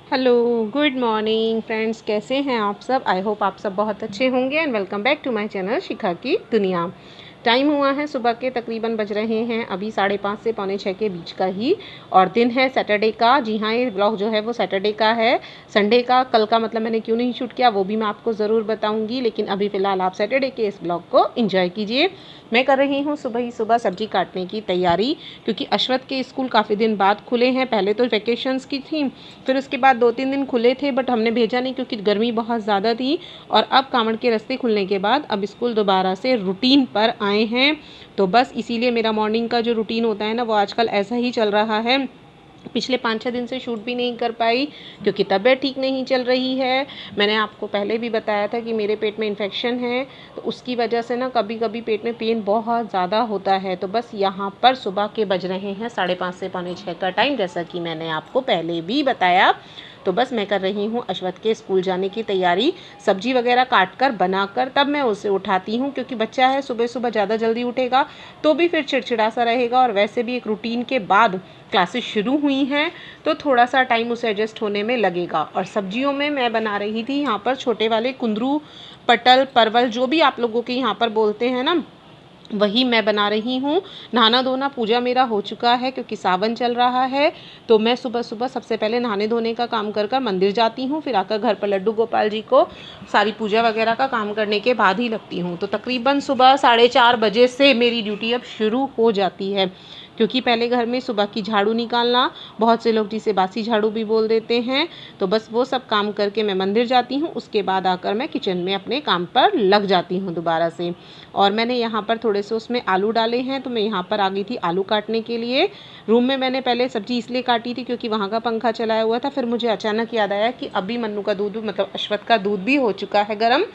Hello, good morning friends, कैसे हैं आप सब। आई होप आप सब बहुत अच्छे होंगे and welcome back to my channel Shikha की दुनिया। टाइम हुआ है सुबह के तकरीबन बज रहे हैं अभी 5:30 से 5:45 के बीच का ही, और दिन है सैटरडे का। जी हाँ, ये ब्लॉग जो है वो सैटरडे का है, संडे का कल का मतलब मैंने क्यों नहीं शूट किया वो भी मैं आपको ज़रूर बताऊंगी, लेकिन अभी फ़िलहाल आप सैटरडे के इस ब्लॉग को एंजॉय कीजिए। मैं कर रही हूँ सुबह ही सुबह सब्जी काटने की तैयारी, क्योंकि अश्वथ के स्कूल काफ़ी दिन बाद खुले हैं। पहले तो वैकेशंस की थी, फिर उसके बाद 2-3 दिन खुले थे, बट हमने भेजा नहीं क्योंकि गर्मी बहुत ज़्यादा थी। और अब कांवड़ के रास्ते खुलने के बाद अब स्कूल दोबारा से रूटीन पर आए हैं, तो बस इसीलिए मेरा मॉर्निंग का जो रूटीन होता है ना वो आजकल ऐसा ही चल रहा है। पिछले 5-6 दिन से शूट भी नहीं कर पाई क्योंकि तबीयत ठीक नहीं चल रही है। मैंने आपको पहले भी बताया था कि मेरे पेट में इन्फेक्शन है, तो उसकी वजह से ना कभी कभी पेट में पेन बहुत ज़्यादा होता है। तो बस यहाँ पर सुबह के बज रहे हैं 5:30 से 5:45 का टाइम, जैसा कि मैंने आपको पहले भी बताया। तो बस मैं कर रही हूँ अश्वथ के स्कूल जाने की तैयारी। सब्जी वगैरह काट कर बनाकर तब मैं उसे उठाती हूँ, क्योंकि बच्चा है, सुबह सुबह ज़्यादा जल्दी उठेगा तो भी फिर चिड़चिड़ा सा रहेगा, और वैसे भी एक रूटीन के बाद क्लासेस शुरू हुई हैं तो थोड़ा सा टाइम उसे एडजस्ट होने में लगेगा। और सब्जियों में मैं बना रही थी यहाँ पर छोटे वाले कुंदरू, पटल, परवल, जो भी आप लोगों के यहाँ पर बोलते हैं ना, वही मैं बना रही हूँ। नहाना धोना पूजा मेरा हो चुका है क्योंकि सावन चल रहा है, तो मैं सुबह सुबह सबसे पहले नहाने धोने का काम कर कर मंदिर जाती हूँ, फिर आकर घर पर लड्डू गोपाल जी को सारी पूजा वगैरह का काम करने के बाद ही लगती हूँ। तो तकरीबन सुबह 4:30 बजे से मेरी ड्यूटी अब शुरू हो जाती है, क्योंकि पहले घर में सुबह की झाड़ू निकालना, बहुत से लोग जिसे बासी झाड़ू भी बोल देते हैं, तो बस वो सब काम करके मैं मंदिर जाती हूँ। उसके बाद आकर मैं किचन में अपने काम पर लग जाती हूँ दोबारा से। और मैंने यहाँ पर थोड़े से उसमें आलू डाले हैं, तो मैं यहाँ पर आ गई थी आलू काटने के लिए। रूम में मैंने पहले सब्जी इसलिए काटी थी क्योंकि वहाँ का पंखा चलाया हुआ था, फिर मुझे अचानक याद आया कि अभी मन्नू का दूध मतलब अश्वथ का दूध भी हो चुका है गर्म,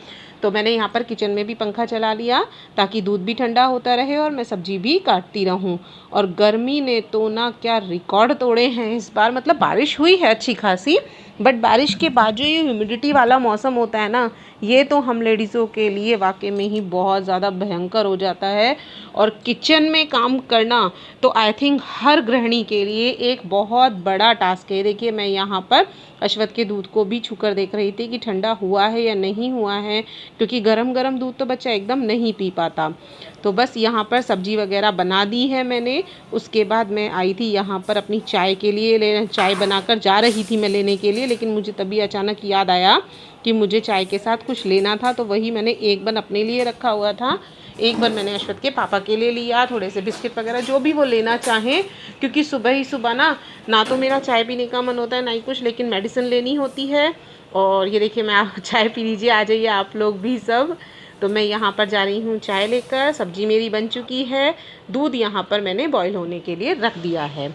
तो मैंने यहाँ पर किचन में भी पंखा चला लिया ताकि दूध भी ठंडा होता रहे और मैं सब्जी भी काटती रहूँ। और गर्मी ने तो ना क्या रिकॉर्ड तोड़े हैं इस बार। मतलब बारिश हुई है अच्छी खासी, बट बारिश के बाद जो ये ह्यूमिडिटी वाला मौसम होता है ना, ये तो हम लेडीज़ों के लिए वाकई में ही बहुत ज़्यादा भयंकर हो जाता है। और किचन में काम करना तो आई थिंक हर गृहिणी के लिए एक बहुत बड़ा टास्क है। देखिए, मैं यहाँ पर अश्वथ के दूध को भी छूकर देख रही थी कि ठंडा हुआ है या नहीं हुआ है, क्योंकि गरम गरम दूध तो बच्चा एकदम नहीं पी पाता। तो बस यहाँ पर सब्जी वगैरह बना दी है मैंने। उसके बाद मैं आई थी यहाँ पर अपनी चाय के लिए चाय बनाकर जा रही थी मैं लेने के लिए, लेकिन मुझे तभी अचानक याद आया कि मुझे चाय के साथ कुछ लेना था, तो वही मैंने एक बन अपने लिए रखा हुआ था, एक बार मैंने अश्वथ के पापा के लिए लिया, थोड़े से बिस्किट वगैरह जो भी वो लेना चाहें, क्योंकि सुबह ही सुबह ना तो मेरा चाय पीने का मन होता है ना ही कुछ, लेकिन मेडिसिन लेनी होती है। और ये देखिए, मैं आप चाय पी लीजिए, आ जाइए आप लोग भी सब। तो मैं यहाँ पर जा रही हूँ चाय लेकर, सब्जी मेरी बन चुकी है, दूध यहाँ पर मैंने बॉईल होने के लिए रख दिया है।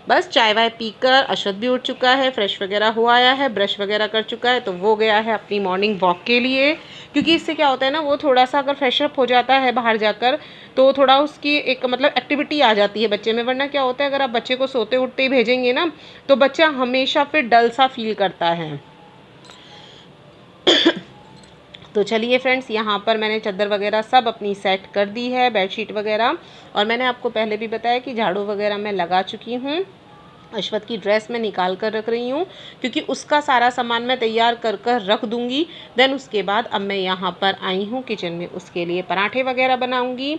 बस चाय वाय पीकर अश्वथ भी उठ चुका है, फ्रेश वगैरह हो आया है, ब्रश वगैरह कर चुका है, तो वो गया है अपनी मॉर्निंग वॉक के लिए। क्योंकि इससे क्या होता है ना, वो थोड़ा सा अगर फ्रेश अप हो जाता है बाहर जाकर, तो थोड़ा उसकी एक मतलब एक्टिविटी आ जाती है बच्चे में। वरना क्या होता है, अगर आप बच्चे को सोते उठते ही भेजेंगे ना, तो बच्चा हमेशा फिर डल सा फील करता है। तो चलिए फ्रेंड्स, यहाँ पर मैंने चादर वगैरह सब अपनी सेट कर दी है, बेडशीट वगैरह। और मैंने आपको पहले भी बताया कि झाड़ू वगैरह मैं लगा चुकी हूँ। अश्वथ की ड्रेस मैं निकाल कर रख रही हूँ, क्योंकि उसका सारा सामान मैं तैयार कर कर रख दूँगी। देन उसके बाद अब मैं यहाँ पर आई हूँ किचन में, उसके लिए पराठे वगैरह बनाऊँगी।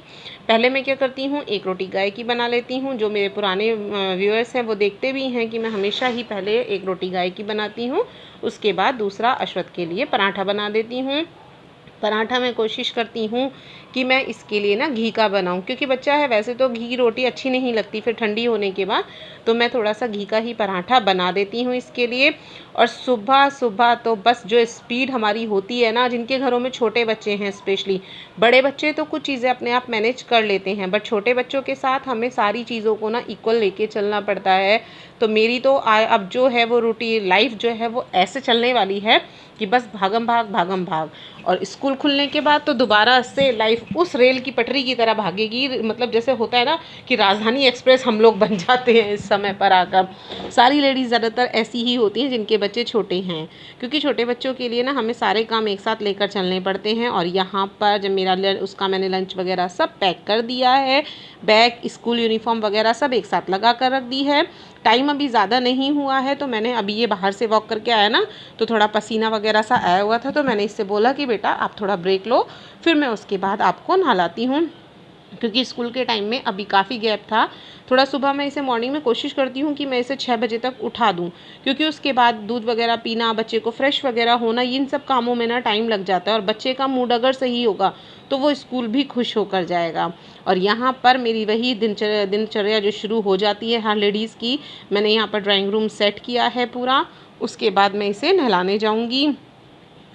पहले मैं क्या करती हूँ, एक रोटी गाय की बना लेती हूँ। जो मेरे पुराने व्यूअर्स हैं वो देखते भी हैं कि मैं हमेशा ही पहले एक रोटी गाय की बनाती हूँ, उसके बाद दूसरा अश्वथ के लिए पराठा बना देती हूँ। पराठा मैं कोशिश करती हूँ कि मैं इसके लिए ना घी का बनाऊँ, क्योंकि बच्चा है, वैसे तो घी रोटी अच्छी नहीं लगती फिर ठंडी होने के बाद, तो मैं थोड़ा सा घी का ही पराठा बना देती हूँ इसके लिए। और सुबह सुबह तो बस जो स्पीड हमारी होती है ना, जिनके घरों में छोटे बच्चे हैं स्पेशली, बड़े बच्चे तो कुछ चीज़ें अपने आप मैनेज कर लेते हैं, बट छोटे बच्चों के साथ हमें सारी चीज़ों को ना इक्वल लेके चलना पड़ता है। तो मेरी तो अब जो है वो रूटीन लाइफ जो है वो ऐसे चलने वाली है कि बस भागम भाग भागम भाग। और स्कूल खुलने के बाद तो दोबारा से लाइफ उस रेल की पटरी की तरह भागेगी। मतलब जैसे होता है ना कि राजधानी एक्सप्रेस हम लोग बन जाते हैं इस समय पर आकर। सारी लेडीज़ ज़्यादातर ऐसी ही होती हैं जिनके बच्चे छोटे हैं, क्योंकि छोटे बच्चों के लिए ना हमें सारे काम एक साथ लेकर चलने पड़ते हैं। और यहाँ पर जब मेरा उसका मैंने लंच वगैरह सब पैक कर दिया है, बैग, स्कूल यूनिफॉर्म वगैरह सब एक साथ लगा कर रख दी है। टाइम अभी ज़्यादा नहीं हुआ है, तो मैंने अभी ये बाहर से वॉक करके आया ना, तो थोड़ा पसीना वगैरह सा आया हुआ था, तो मैंने इससे बोला कि बेटा आप थोड़ा ब्रेक लो, फिर मैं उसके बाद आपको नहलाती हूँ, क्योंकि स्कूल के टाइम में अभी काफ़ी गैप था। थोड़ा सुबह मैं इसे मॉर्निंग में कोशिश करती हूँ कि मैं इसे 6 बजे तक उठा दूँ, क्योंकि उसके बाद दूध वगैरह पीना, बच्चे को फ्रेश वगैरह होना, इन सब कामों में ना टाइम लग जाता है। और बच्चे का मूड अगर सही होगा तो वो स्कूल भी खुश होकर जाएगा। और यहाँ पर मेरी वही दिनचर्या जो शुरू हो जाती है हर लेडीज़ की। मैंने यहाँ पर ड्राइंग रूम सेट किया है पूरा, उसके बाद मैं इसे नहलाने जाऊँगी।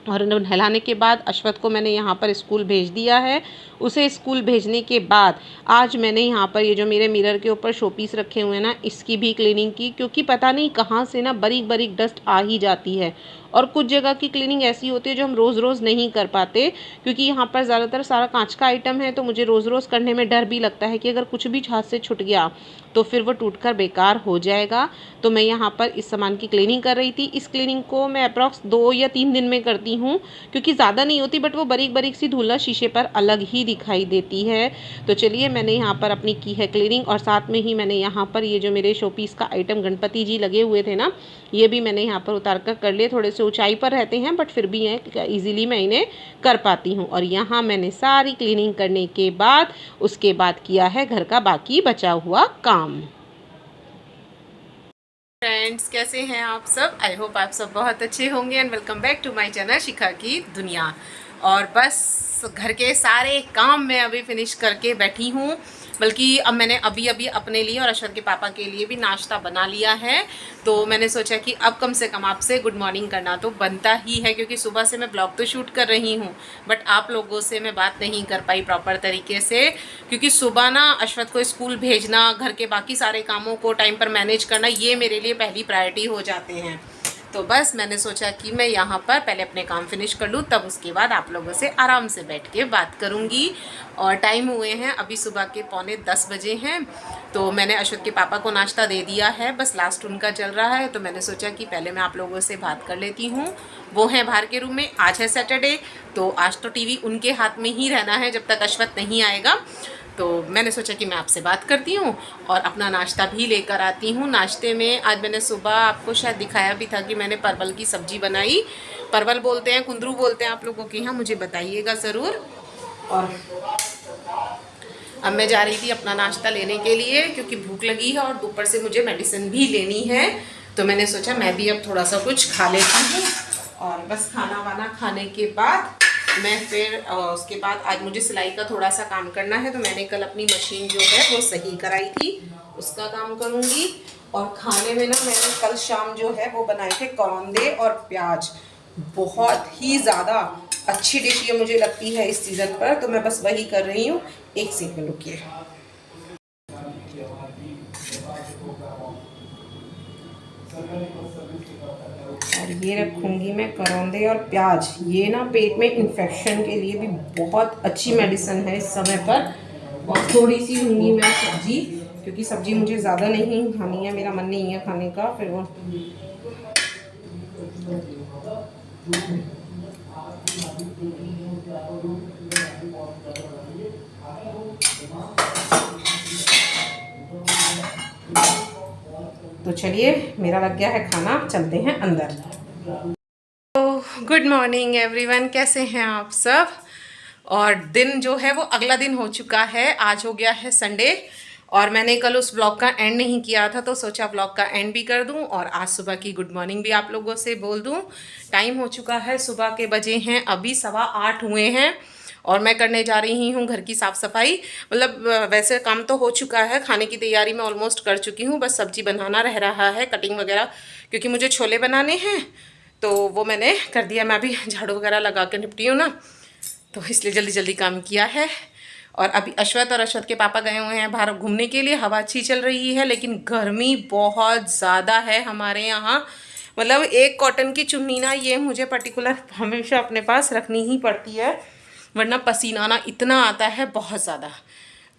और नहलाने के बाद अश्वथ को मैंने यहाँ पर स्कूल भेज दिया है। उसे स्कूल भेजने के बाद आज मैंने यहाँ पर ये जो मेरे मिरर के ऊपर शोपीस रखे हुए हैं ना, इसकी भी क्लीनिंग की, क्योंकि पता नहीं कहाँ से ना बारीक बारीक डस्ट आ ही जाती है। और कुछ जगह की क्लीनिंग ऐसी होती है जो हम रोज़ रोज़ नहीं कर पाते, क्योंकि यहाँ पर ज़्यादातर सारा कांच का आइटम है, तो मुझे रोज़ रोज़ करने में डर भी लगता है कि अगर कुछ भी हाथ से छूट गया तो फिर वो टूटकर बेकार हो जाएगा। तो मैं यहाँ पर इस सामान की क्लीनिंग कर रही थी। इस क्लीनिंग को मैं अप्रॉक्स 2 या 3 दिन में करती हूँ, क्योंकि ज़्यादा नहीं होती, बट वो बारीक बारीक सी धूल शीशे पर अलग ही दिखाई देती है। तो चलिए, मैंने यहाँ पर अपनी की है क्लीनिंग, और साथ में ही मैंने यहाँ पर ये जो मेरे शोपीस का आइटम गणपति जी लगे हुए थे ना, ये भी मैंने यहाँ पर उतार कर लिए। थोड़े से ऊंचाई पर रहते हैं, बट फिर भी ईजिली मैं इन्हें कर पाती हूँ। और यहाँ मैंने सारी क्लीनिंग करने के बाद उसके बाद किया है घर का बाकी बचा हुआ काम। फ्रेंड्स, कैसे हैं आप सब? आई होप आप सब बहुत अच्छे होंगे, and welcome back to my channel Shikha की दुनिया। और बस घर के सारे काम मैं अभी फिनिश करके बैठी हूँ, बल्कि अब मैंने अभी अपने लिए और अश्वथ के पापा के लिए भी नाश्ता बना लिया है। तो मैंने सोचा कि अब कम से कम आपसे गुड मॉर्निंग करना तो बनता ही है, क्योंकि सुबह से मैं ब्लॉग तो शूट कर रही हूँ, बट आप लोगों से मैं बात नहीं कर पाई प्रॉपर तरीके से, क्योंकि सुबह ना अश्वथ को स्कूल भेजना, घर के बाकी सारे कामों को टाइम पर मैनेज करना, ये मेरे लिए पहली प्रायोरिटी हो जाते हैं। तो बस मैंने सोचा कि मैं यहाँ पर पहले अपने काम फिनिश कर लूँ, तब उसके बाद आप लोगों से आराम से बैठ के बात करूँगी। और टाइम हुए हैं अभी सुबह के 9:45 बजे हैं। तो मैंने अश्वथ के पापा को नाश्ता दे दिया है, बस लास्ट उनका चल रहा है। तो मैंने सोचा कि पहले मैं आप लोगों से बात कर लेती हूँ। वो हैं बाहर के रूम में, आज है सैटरडे, तो आज तो टीवी उनके हाथ में ही रहना है जब तक अश्वथ नहीं आएगा। तो मैंने सोचा कि मैं आपसे बात करती हूँ और अपना नाश्ता भी लेकर आती हूँ। नाश्ते में आज मैंने सुबह आपको शायद दिखाया भी था कि मैंने परवल की सब्ज़ी बनाई। परवल बोलते हैं, कुंदरू बोलते हैं आप लोगों के यहाँ, मुझे बताइएगा ज़रूर। और अब मैं जा रही थी अपना नाश्ता लेने के लिए, क्योंकि भूख लगी है और ऊपर से मुझे मेडिसिन भी लेनी है। तो मैंने सोचा मैं भी अब थोड़ा सा कुछ खा लेती हूँ, और बस खाना वाना खाने के बाद मैं फिर उसके बाद आज मुझे सिलाई का थोड़ा सा काम करना है। तो मैंने कल अपनी मशीन जो है वो सही कराई थी, उसका काम करूँगी। और खाने में ना मैंने कल शाम जो है वो बनाए थे करौंदे और प्याज। बहुत ही ज़्यादा अच्छी डिश ये मुझे लगती है इस सीज़न पर, तो मैं बस वही कर रही हूँ। एक सेकंड रुकिए। और ये रखूँगी मैं करौंदे और प्याज। ये ना पेट में इन्फेक्शन के लिए भी बहुत अच्छी मेडिसिन है इस समय पर। और थोड़ी सी लूँगी मैं सब्जी, क्योंकि सब्जी मुझे ज़्यादा नहीं खानी है, मेरा मन नहीं है खाने का। फिर वो तो चलिए, मेरा लग गया है खाना, चलते हैं अंदर। तो गुड मॉर्निंग एवरीवन, कैसे हैं आप सब? और दिन जो है वो अगला दिन हो चुका है, आज हो गया है संडे। और मैंने कल उस ब्लॉग का एंड नहीं किया था, तो सोचा ब्लॉग का एंड भी कर दूं और आज सुबह की गुड मॉर्निंग भी आप लोगों से बोल दूं। टाइम हो चुका है, सुबह के बजे हैं अभी 8:15 हुए हैं, और मैं करने जा रही हूँ घर की साफ़ सफाई। मतलब वैसे काम तो हो चुका है, खाने की तैयारी मैं ऑलमोस्ट कर चुकी हूँ, बस सब्जी बनाना रह रहा है, कटिंग वगैरह, क्योंकि मुझे छोले बनाने हैं, तो वो मैंने कर दिया। मैं अभी झाड़ू वगैरह लगा के निपटी हूँ ना, तो इसलिए जल्दी जल्दी काम किया है। और अभी अश्वथ और अश्वथ के पापा गए हुए हैं बाहर घूमने के लिए। हवा अच्छी चल रही है, लेकिन गर्मी बहुत ज़्यादा है हमारे यहाँ। मतलब एक कॉटन की चुन्नी ना ये मुझे पर्टिकुलर हमेशा अपने पास रखनी ही पड़ती है, वरना पसीना ना इतना आता है बहुत ज़्यादा।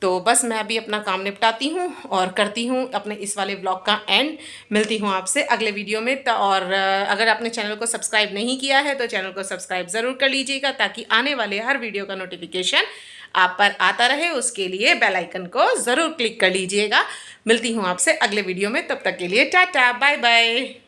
तो बस मैं अभी अपना काम निपटाती हूँ और करती हूँ अपने इस वाले व्लॉग का एंड। मिलती हूँ आपसे अगले वीडियो में। और अगर आपने चैनल को सब्सक्राइब नहीं किया है तो चैनल को सब्सक्राइब ज़रूर कर लीजिएगा, ताकि आने वाले हर वीडियो का नोटिफिकेशन आप पर आता रहे। उसके लिए बेल आइकन को ज़रूर क्लिक कर लीजिएगा। मिलती हूँ आपसे अगले वीडियो में, तब तक के लिए टाटा बाय बाय।